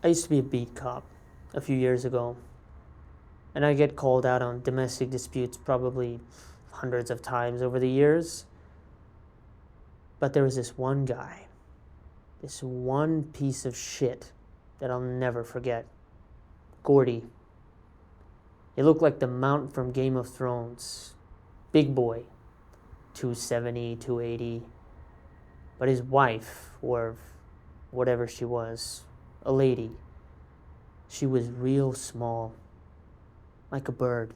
I used to be a beat cop a few years ago, and I get called out on domestic disputes probably hundreds of times over the years. But there was this one guy, this one piece of shit that I'll never forget. Gordy. He looked like the Mount from Game of Thrones. Big boy. 270, 280. But his wife, or whatever she was, a lady, she was real small. Like a bird.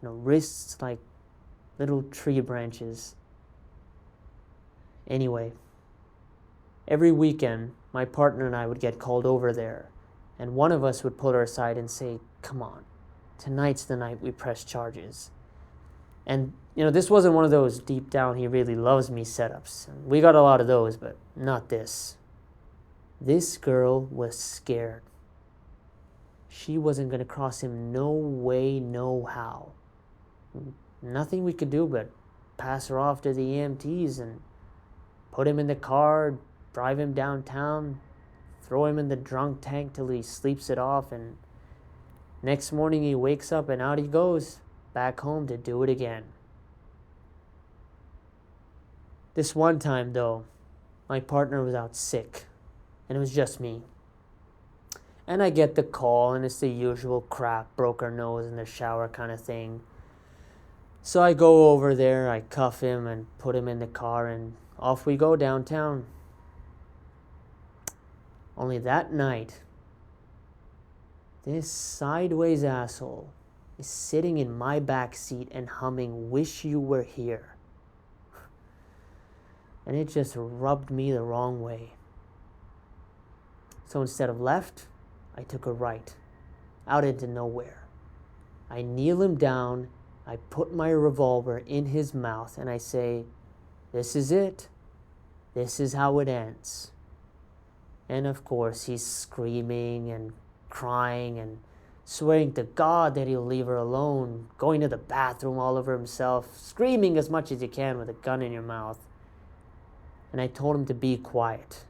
Wrists like little tree branches. Anyway, every weekend, my partner and I would get called over there, and one of us would pull her aside and say, "Come on, tonight's the night we press charges." And, this wasn't one of those deep down, he really loves me setups. We got a lot of those, but not this. This girl was scared. She wasn't going to cross him no way, no how. Nothing we could do but pass her off to the EMTs and put him in the car, drive him downtown, throw him in the drunk tank till he sleeps it off, and next morning he wakes up and out he goes, back home to do it again. This one time, though, my partner was out sick, and it was just me. And I get the call, and it's the usual crap, broke her nose in the shower kind of thing. So I go over there, I cuff him and put him in the car, and off we go downtown. Only that night, this sideways asshole is sitting in my back seat and humming "Wish You Were Here." And it just rubbed me the wrong way. So instead of left, I took a right, out into nowhere. I kneel him down, I put my revolver in his mouth, and I say, "This is it. This is how it ends." And of course, he's screaming and crying and swearing to God that he'll leave her alone, going to the bathroom all over himself, screaming as much as you can with a gun in your mouth. And I told him to be quiet,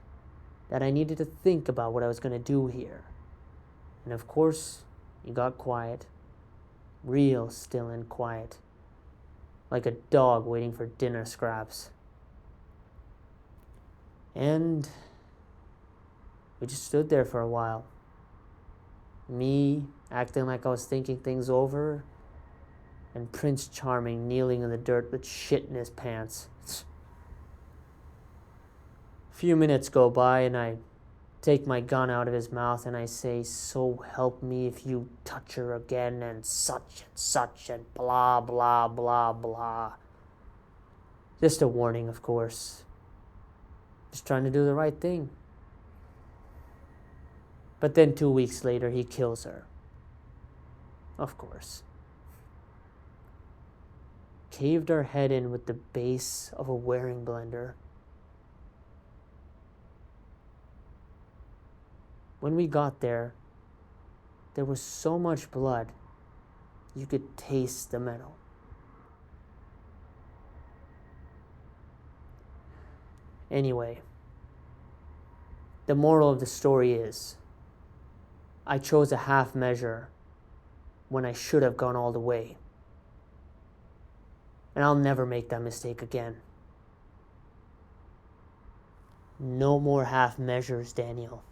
that I needed to think about what I was going to do here. And of course, he got quiet, real still and quiet, like a dog waiting for dinner scraps. And we just stood there for a while. Me acting like I was thinking things over, and Prince Charming kneeling in the dirt with shit in his pants. A few minutes go by and I take my gun out of his mouth and I say, "So help me if you touch her again," and such and blah, blah, blah, blah. Just a warning, of course. Just trying to do the right thing. But then 2 weeks later, he kills her. Of course. Caved her head in with the base of a wearing blender. When we got there, there was so much blood, you could taste the metal. Anyway, the moral of the story is, I chose a half measure when I should have gone all the way. And I'll never make that mistake again. No more half measures, Daniel.